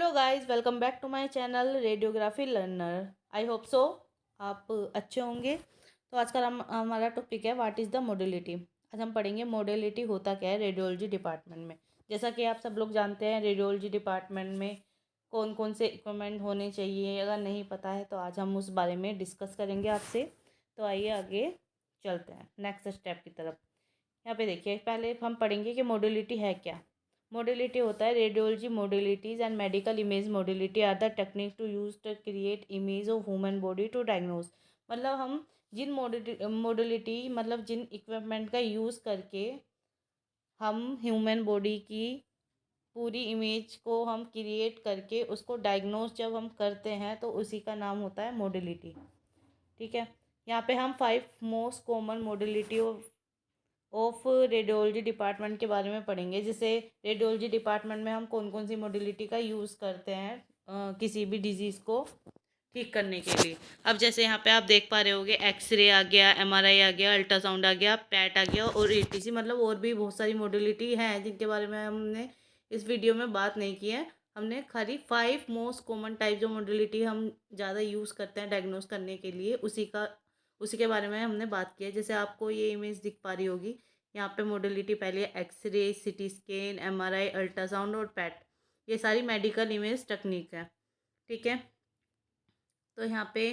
Hello guys, welcome back to my channel radiography learner. I hope so आप अच्छे होंगे। तो आज का हमारा टॉपिक है व्हाट इज़ द मोडेलिटी। आज हम पढ़ेंगे मोडेलिटी होता क्या है रेडियोलॉजी डिपार्टमेंट में। जैसा कि आप सब लोग जानते हैं, रेडियोलॉजी डिपार्टमेंट में कौन कौन से इक्विपमेंट होने चाहिए, अगर नहीं पता है तो आज हम उस बारे में डिस्कस करेंगे आपसे। तो आइए आगे चलते हैं नेक्स्ट स्टेप की तरफ। यहाँ पे देखिए, पहले हम पढ़ेंगे कि मोडेलिटी है क्या। मोडेलिटी होता है radiology modalities and medical image modality are the technique to use to create image of human body to diagnose. मतलब हम जिन मोडेलिटी मतलब जिन इक्विपमेंट का यूज़ करके हम ह्यूमन बॉडी की पूरी इमेज को हम क्रिएट करके उसको डायग्नोज जब हम करते हैं तो उसी का नाम होता है मोडेलिटी। ठीक है, यहाँ पे हम 5 most common modality of radiology department के बारे में पढ़ेंगे। जैसे रेडियोलॉजी डिपार्टमेंट में हम कौन कौन सी मोडिलिटी का यूज़ करते हैं किसी भी डिजीज़ को ठीक करने के लिए। अब जैसे यहाँ पे आप देख पा रहे होगे, एक्सरे आ गया, एमआरआई आ गया, अल्ट्रासाउंड आ गया, पैट आ गया और ईटीसी। मतलब और भी बहुत सारी मोडिलिटी हैं जिनके बारे में हमने इस वीडियो में बात नहीं की है। हमने खाली 5 मोस्ट कॉमन टाइप जो मोडिलिटी हम ज़्यादा यूज़ करते हैं डायग्नोज करने के लिए उसी के बारे में हमने बात की है। जैसे आपको ये इमेज दिख पा रही होगी, यहाँ पे मोडिलिटी पहले x-ray, CT scan, MRI, ultrasound और पैट। ये सारी मेडिकल इमेज टेक्निक है। ठीक है, तो यहाँ पे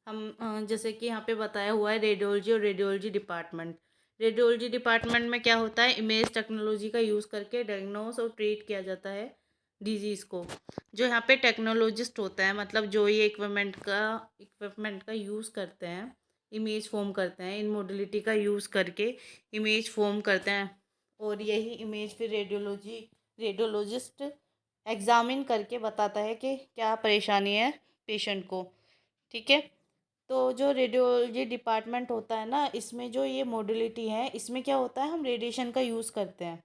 हम जैसे कि यहाँ पे बताया हुआ है रेडियोलॉजी और रेडियोलॉजी डिपार्टमेंट। रेडियोलॉजी डिपार्टमेंट में क्या होता है, इमेज टेक्नोलॉजी का यूज़ करके डायग्नोस और ट्रीट किया जाता है डिजीज़ को। जो यहाँ पे टेक्नोलॉजिस्ट होता है, मतलब जो ये इक्विपमेंट का यूज़ करते हैं, इमेज फॉर्म करते हैं, इन मोडिलिटी का यूज़ करके इमेज फॉर्म करते हैं और यही इमेज फिर रेडियोलॉजिस्ट एग्जामिन करके बताता है कि क्या परेशानी है पेशेंट को। ठीक है, तो जो रेडियोलॉजी डिपार्टमेंट होता है ना, इसमें जो ये मोडिलिटी है, इसमें क्या होता है, हम रेडिएशन का यूज़ करते हैं।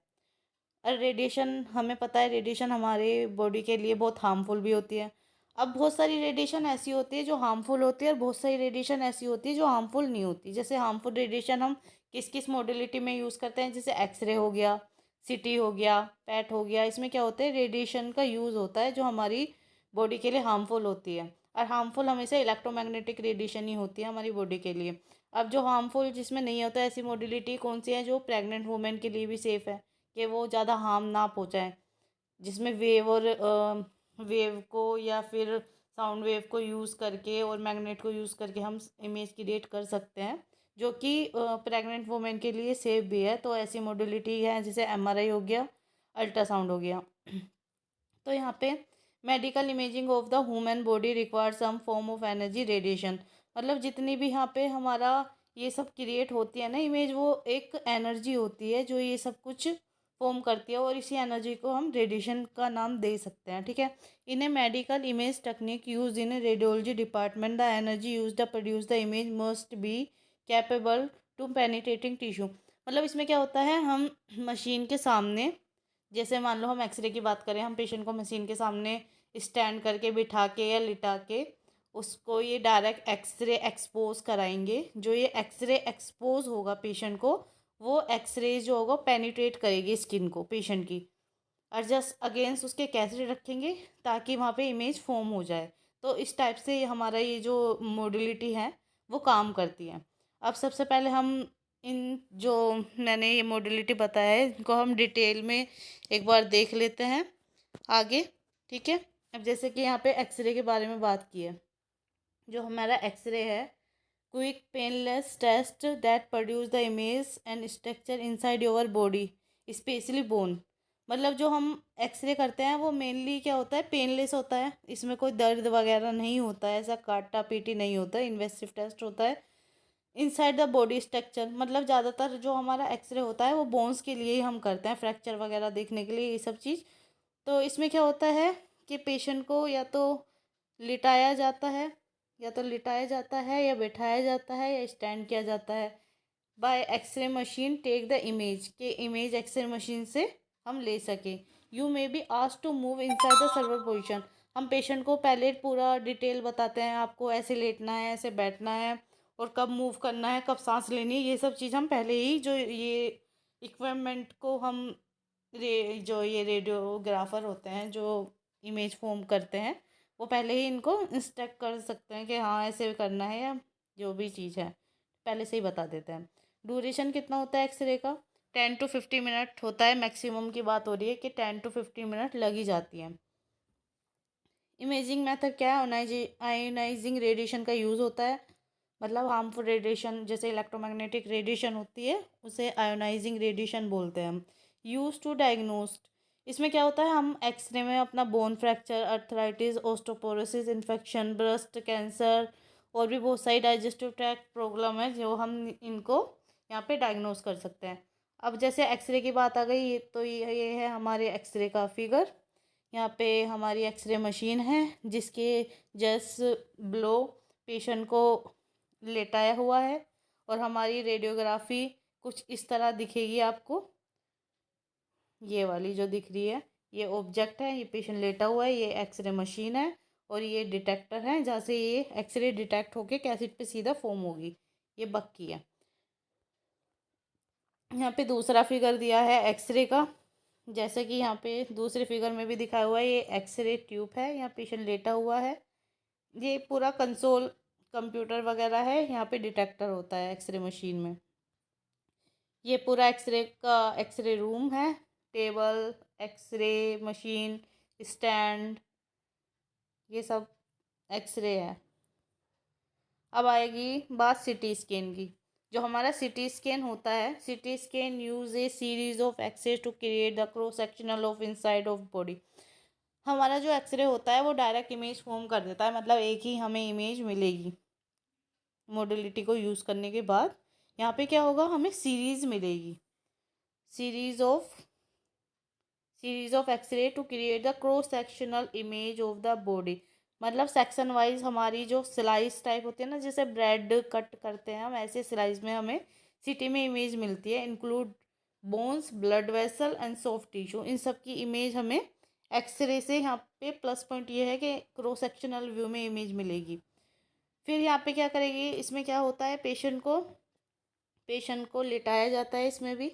और रेडिएशन हमें पता है, रेडिएशन हमारे बॉडी के लिए बहुत हार्मफुल भी होती है। अब बहुत सारी रेडिएशन ऐसी होती है जो हार्मफुल होती है और बहुत सारी रेडिएशन ऐसी होती है जो हार्मफुल नहीं होती। जैसे हार्मफुल रेडिएशन हम किस किस मोडिलिटी में यूज़ करते हैं, जैसे एक्सरे हो गया, सीटी हो गया, पैट हो गया। इसमें क्या होता है, रेडिएशन का यूज़ होता है जो हमारी बॉडी के लिए हार्मफुल होती है। और हार्मफुल हमेशा इलेक्ट्रोमैग्नेटिक रेडिएशन ही होती है हमारी बॉडी के लिए। अब जो हार्मफुल जिसमें नहीं होता, ऐसी मोडिलिटी कौन सी है जो प्रेग्नेंट वुमेन के लिए भी सेफ़ है कि वो ज़्यादा हार्म ना पहुँचाएं, जिसमें वेव को या फिर साउंड वेव को यूज़ करके और मैग्नेट को यूज़ करके हम इमेज क्रिएट कर सकते हैं, जो कि प्रेग्नेंट वुमेन के लिए सेफ भी है। तो ऐसी मोडिलिटी है जैसे एमआरआई हो गया, अल्ट्रासाउंड हो गया। तो यहाँ पे medical imaging of the human body require some form of energy radiation. मतलब जितनी भी यहाँ पे हमारा ये सब क्रिएट होती है ना इमेज, वो एक एनर्जी होती है जो ये सब कुछ फॉर्म करती है और इसी एनर्जी को हम रेडिएशन का नाम दे सकते हैं। ठीक है, in a medical image technique use in a radiology department the energy use the produce the image must be capable to penetrating tissue. मतलब इसमें क्या होता है, हम मशीन के सामने, जैसे मान लो हम एक्सरे की बात करें, हम पेशेंट को मशीन के सामने स्टैंड करके बिठा के या लिटा के उसको ये डायरेक्ट एक्सरे एक्सपोज कराएंगे। जो ये एक्सरे एक्सपोज होगा पेशेंट को, वो एक्सरे जो होगा पेनिट्रेट करेगी स्किन को पेशेंट की, और जस्ट अगेंस्ट उसके कैसेट रखेंगे ताकि वहाँ पे इमेज फॉर्म हो जाए। तो इस टाइप से हमारा ये जो मोडिलिटी है वो काम करती है। अब सबसे पहले हम इन जो मैंने ये मोडिलिटी बताया है इनको हम डिटेल में एक बार देख लेते हैं आगे। ठीक है, अब जैसे कि यहाँ पे एक्सरे के बारे में बात की है। जो हमारा एक्सरे है, quick painless test that produce the image and structure inside your body specially bone. मतलब जो हम एक्सरे करते हैं वो मेनली क्या होता है, पेनलेस होता है, इसमें कोई दर्द वगैरह नहीं होता है, ऐसा काटा पीटी नहीं होता है, इन्वेसिव टेस्ट होता है। इनसाइड द बॉडी स्ट्रक्चर, मतलब ज़्यादातर जो हमारा एक्सरे होता है वो बोन्स के लिए ही हम करते हैं, फ्रैक्चर वगैरह देखने के लिए ये सब चीज़। तो इसमें क्या होता है कि पेशेंट को लिटाया जाता है या तो लिटाया जाता है या बैठाया जाता है या स्टैंड किया जाता है। By x-ray machine take the image, के इमेज एक्सरे मशीन से हम ले सकें। You may be asked to move inside the server position. हम पेशेंट को पहले पूरा डिटेल बताते हैं, आपको ऐसे लेटना है, ऐसे बैठना है और कब मूव करना है, कब सांस लेनी है, ये सब चीज़ हम पहले ही जो ये इक्विपमेंट को हम जो ये रेडियोग्राफर होते हैं जो इमेज फॉर्म करते हैं वो पहले ही इनको इंस्ट्रक्ट कर सकते हैं कि हाँ ऐसे करना है, या जो भी चीज़ है पहले से ही बता देते हैं। ड्यूरेशन कितना होता है एक्सरे का? 10 to 50 मिनट होता है, मैक्सिमम की बात हो रही है कि 10 to 15 मिनट लग ही जाती है। इमेजिंग मेथड क्या है? आयोनाइजिंग रेडिएशन का यूज़ होता है, मतलब हार्मफुल रेडिएशन जैसे इलेक्ट्रोमैग्नेटिक रेडिएशन होती है उसे आयोनाइजिंग रेडिएशन बोलते हैं हम। यूज टू डायग्नोस्ट, इसमें क्या होता है, हम एक्सरे में अपना bone fracture, arthritis, osteoporosis infection, breast cancer और भी बहुत सारी डाइजेस्टिव ट्रैक्ट प्रॉब्लम है जो हम इनको यहाँ पे डायग्नोस कर सकते हैं। अब जैसे एक्सरे की बात आ गई, तो ये है हमारे एक्सरे का फिगर। यहाँ पे हमारी एक्सरे मशीन है जिसके जस्ट ब्लो पेशेंट को लेटाया हुआ है, और हमारी रेडियोग्राफी कुछ इस तरह दिखेगी आपको। ये वाली जो दिख रही है ये ऑब्जेक्ट है, ये पेशेंट लेटा हुआ है, ये एक्सरे मशीन है, और ये डिटेक्टर है जहाँ से ये एक्सरे डिटेक्ट होके कैसेट पे सीधा फॉर्म होगी। ये बक्की है। यहाँ पे दूसरा फिगर दिया है एक्सरे का, जैसे कि यहाँ पे दूसरे फिगर में भी दिखाया हुआ है, ये एक्सरे ट्यूब है, यहाँ पेशेंट लेटा हुआ है। ये पूरा कंसोल कंप्यूटर वगैरह है, यहाँ पे डिटेक्टर होता है एक्सरे मशीन में। ये पूरा एक्सरे रूम है, टेबल, एक्सरे मशीन, स्टैंड, ये सब एक्सरे है। अब आएगी बात सिटी स्कैन की। जो हमारा सिटी स्कैन होता है, CT scan use a series of x-ray to create the cross sectional of inside of body. हमारा जो एक्सरे होता है वो डायरेक्ट इमेज फॉर्म कर देता है, मतलब एक ही हमें इमेज मिलेगी। मोडलिटी को यूज़ करने के बाद यहाँ पे क्या होगा, हमें सीरीज मिलेगी, series of x-ray to create the cross sectional image of the body. मतलब सेक्शन वाइज हमारी जो स्लाइस टाइप होती है ना, जैसे ब्रेड कट करते हैं हम, ऐसे स्लाइस में हमें सिटी में इमेज मिलती है। Include bones, blood vessel and soft tissue, इन सब की इमेज हमें एक्सरे से, यहाँ पे प्लस पॉइंट ये है कि क्रॉस सेक्शनल व्यू में इमेज मिलेगी। फिर यहाँ पे क्या करेगी, इसमें क्या होता है, पेशेंट को लिटाया जाता है, इसमें भी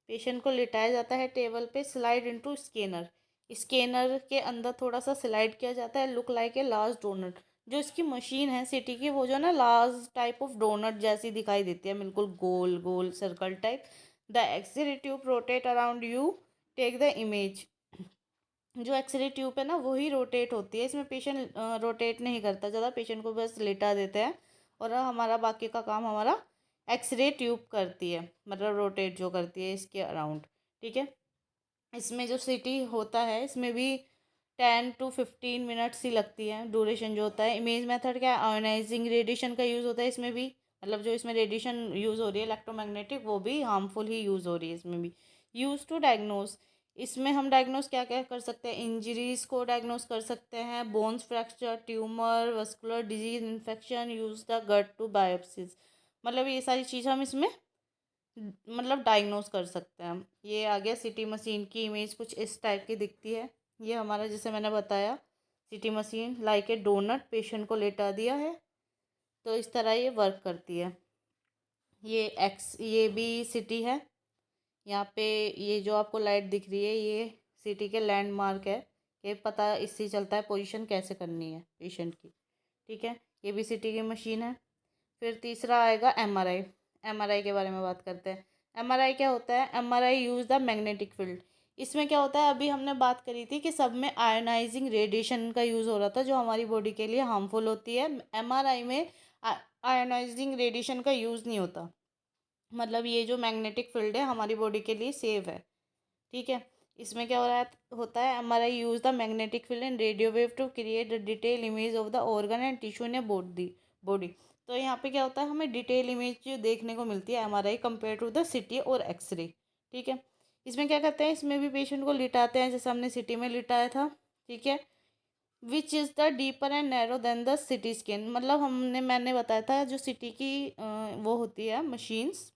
पेशेंट को लिटाया जाता है टेबल पे, स्लाइड इनटू स्कैनर, स्कैनर के अंदर थोड़ा सा स्लाइड किया जाता है, look like a large donut. जो इसकी मशीन है सिटी की, वो जो ना लार्ज टाइप ऑफ डोनट जैसी दिखाई देती है, बिल्कुल गोल गोल circle type. The X ray tube rotate around you, take the image. जो एक्सरे ट्यूब है ना वही रोटेट होती है, इसमें पेशेंट रोटेट नहीं करता ज़्यादा, पेशेंट को बस लेटा देते हैं, और हमारा बाकी का काम हमारा एक्सरे ट्यूब करती है, मतलब रोटेट जो करती है इसके अराउंड। ठीक है। इसमें जो सिटी होता है इसमें भी 10 to 15 मिनट्स ही लगती है ड्यूरेशन जो होता है। इमेज मेथड क्या है, आयोनाइजिंग रेडिएशन का यूज़ होता है इसमें भी, मतलब जो इसमें रेडिएशन यूज़ हो रही है इलेक्ट्रोमैग्नेटिक, वो भी हार्मफुल ही यूज़ हो रही है इसमें भी। यूज़ टू डायग्नोस, इसमें हम डायग्नोस क्या क्या कर सकते हैं, इंजरीज को डायग्नोस कर सकते हैं, bones fracture, tumour, vascular disease, infection, use the gut to biopsies. मतलब ये सारी चीज़ हम इसमें मतलब डायग्नोस कर सकते हैं हम। ये आ गया सिटी मशीन की इमेज, कुछ इस टाइप की दिखती है। ये हमारा जैसे मैंने बताया CT machine like a donut, patient को लेटा दिया है, तो इस तरह ये वर्क करती है। ये भी सिटी है। यहाँ पे ये जो आपको लाइट दिख रही है ये सिटी के लैंडमार्क है, ये पता इससे चलता है पोजीशन कैसे करनी है पेशेंट की। ठीक है, ये भी सिटी की मशीन है। फिर तीसरा आएगा एमआरआई। एमआरआई के बारे में बात करते हैं। एमआरआई क्या होता है, MRI use the magnetic field. इसमें क्या होता है, अभी हमने बात करी थी कि सब में आयोनाइजिंग रेडिएशन का यूज़ हो रहा था जो हमारी बॉडी के लिए हार्मफुल होती है। एमआरआई में आयोनाइजिंग रेडिएशन का यूज़ नहीं होता, मतलब ये जो मैग्नेटिक फील्ड है हमारी बॉडी के लिए सेफ है। ठीक है। इसमें क्या हो रहा है, होता है MRI use the magnetic field and radio wave to create the detail image of the organ and tissue in a body. तो यहाँ पे क्या होता है, हमें डिटेल इमेज देखने को मिलती है MRI compare to the CT और एक्सरे। ठीक है। इसमें क्या करते हैं, इसमें भी पेशेंट को लिटाते हैं जैसे हमने सिटी में लिटाया था। ठीक है। Which is the deeper and narrow than the CT scan, मतलब मैंने बताया था जो सिटी की वो होती है मशीन्स,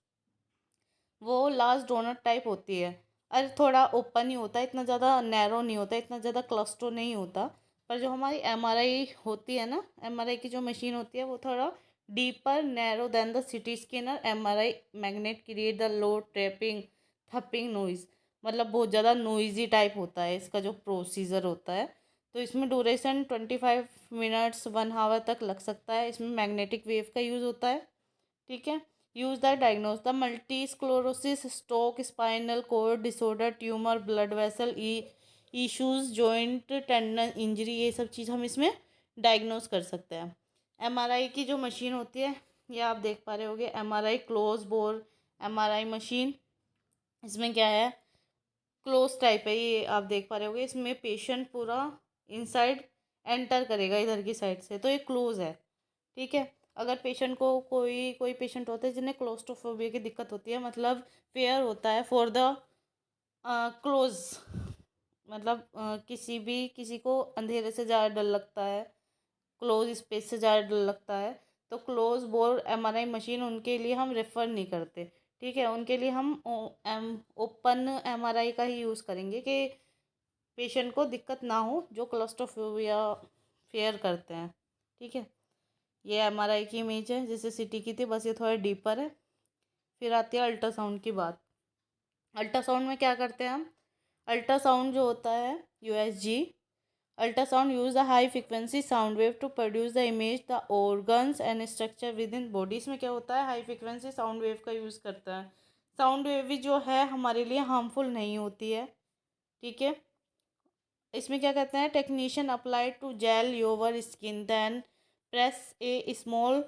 वो लार्ज डोनट टाइप होती है। अरे थोड़ा ओपन ही होता है, इतना ज़्यादा नैरो नहीं होता, इतना ज़्यादा क्लस्टर नहीं होता। पर जो हमारी एमआरआई होती है ना, एमआरआई की जो मशीन होती है वो थोड़ा deeper narrow than the CT scanner. MRI magnet create the low trapping thumping noise, मतलब बहुत ज़्यादा नोइज़ी टाइप होता है इसका जो प्रोसीजर होता है। तो इसमें ड्यूरेशन 25 मिनट्स 1 आवर तक लग सकता है। इसमें मैग्नेटिक वेव का यूज़ होता है। ठीक है। Use the diagnose the multi sclerosis, stroke, spinal code disorder, tumour, blood vessel issues, joint tendon injury, ये सब चीज़ हम इसमें डायग्नोज कर सकते हैं। एमआरआई की जो मशीन होती है ये आप देख पा रहे होगे, MRI close bore MRI machine. इसमें क्या है, क्लोज टाइप है, ये आप देख पा रहे होगे। इसमें पेशेंट पूरा इनसाइड एंटर करेगा इधर की साइड से, तो ये क्लोज है। ठीक है। अगर पेशेंट को कोई कोई पेशेंट होते हैं जिन्हें क्लोस्ट्रोफोबिया की दिक्कत होती है, मतलब फेयर होता है फॉर द क्लोज, मतलब किसी को अंधेरे से ज़्यादा डर लगता है, क्लोज स्पेस से ज़्यादा डर लगता है, तो क्लोज बोर एमआरआई मशीन उनके लिए हम रेफ़र नहीं करते। ठीक है। उनके लिए हम ओपन एमआरआई का ही यूज़ करेंगे कि पेशेंट को दिक्कत ना हो जो क्लोस्ट्रोफोबिया फेयर करते हैं। ठीक है। ये एमआरआई की इमेज है जैसे सिटी की थी, बस ये थोड़ा डीपर है। फिर आती है अल्ट्रासाउंड की बात। अल्ट्रासाउंड में क्या करते हैं हम, अल्ट्रासाउंड जो होता है USG, ultrasound use the high frequency sound wave to produce the image the organs and structure within body. इसमें क्या होता है, हाई फ्रिक्वेंसी साउंड वेव का यूज़ करता है। साउंड वेव भी जो है हमारे लिए हार्मफुल नहीं होती है। ठीक है। इसमें क्या कहते हैं, technician applied to gel your skin then press a small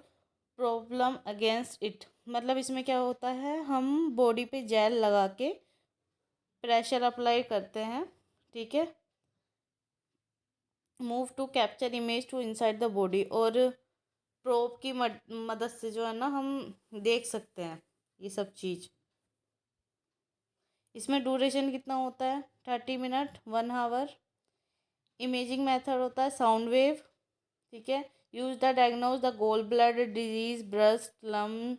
problem against it. मतलब इसमें क्या होता है, हम बॉडी पे जेल लगा के प्रेशर अप्लाई करते हैं। ठीक है। Move to capture image to inside the body, और प्रोब की मदद से जो है ना हम देख सकते हैं ये सब चीज़। इसमें ड्यूरेशन कितना होता है, 30 मिनट 1 आवर। इमेजिंग मेथड होता है साउंड वेव। ठीक है। Use the diagnose the gall bladder disease, breast lump,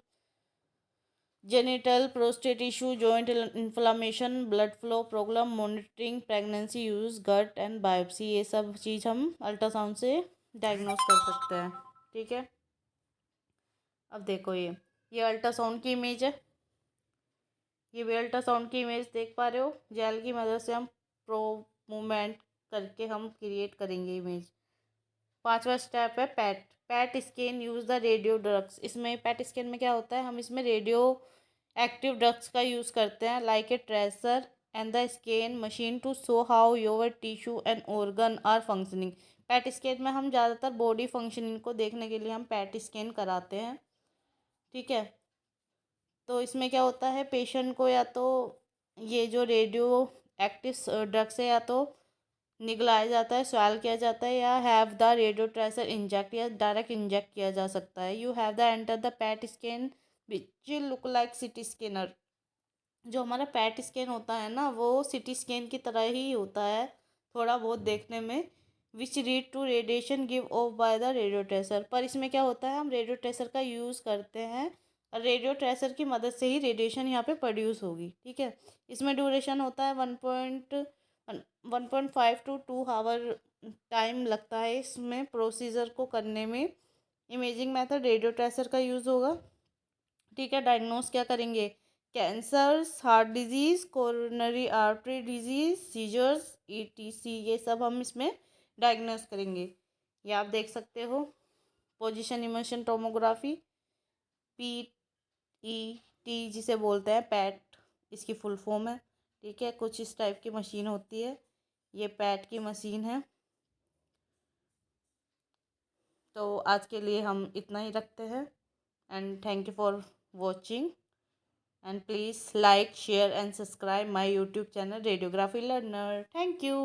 genital prostate issue, joint inflammation, blood flow problem, monitoring pregnancy, use gut and biopsy, ये सब चीज़ हम अल्ट्रासाउंड से डायग्नोस कर सकते हैं। ठीक है। अब देखो ये अल्ट्रासाउंड की इमेज है। ये भी अल्ट्रासाउंड की इमेज देख पा रहे हो, जेल की मदद से हम प्रो मूवमेंट करके हम क्रिएट करेंगे इमेज। 5वां स्टेप है PET PET scan, use the radio drugs. इसमें पैट स्कैन में क्या होता है, हम इसमें रेडियो एक्टिव ड्रग्स का यूज़ करते हैं like a tracer and the scan machine to show how your tissue and organ are functioning. PET scan में हम ज़्यादातर बॉडी फंक्शनिंग को देखने के लिए हम पैट स्कैन कराते हैं। ठीक है। तो इसमें क्या होता है, पेशेंट को या तो ये जो रेडियो एक्टिव ड्रग्स है या तो निगलाया जाता है, स्वाल किया जाता है, या have the radio tracer inject, या डायरेक्ट इंजेक्ट किया जा सकता है। You have the enter the PET scan which look like city scanner. जो हमारा पैट स्कैन होता है ना वो सिटी स्कैन की तरह ही होता है थोड़ा बहुत देखने में, which read to radiation give off by the radio tracer. पर इसमें क्या होता है, हम रेडियो ट्रेसर का यूज़ करते हैं और रेडियो ट्रेसर की मदद से ही रेडिएशन यहाँ पे प्रोड्यूस होगी। ठीक है। इसमें ड्यूरेशन होता है 1.5 to 2 आवर टाइम लगता है इसमें प्रोसीजर को करने में। इमेजिंग मेथड रेडियो ट्रेसर का यूज़ होगा। ठीक है। डायग्नोस क्या करेंगे, cancers, heart disease, coronary artery disease, seizures, ETC, ये सब हम इसमें डायग्नोस करेंगे। ये आप देख सकते हो, पोजीशन इमर्शन टोमोग्राफी, पीईटी जिसे बोलते हैं, पैट इसकी फुल फॉर्म है। ठीक है। कुछ इस टाइप की मशीन होती है, ये पैट की मशीन है। तो आज के लिए हम इतना ही रखते हैं, and thank you for watching, and please like, share and subscribe my YouTube channel Radiography Learner. Thank you.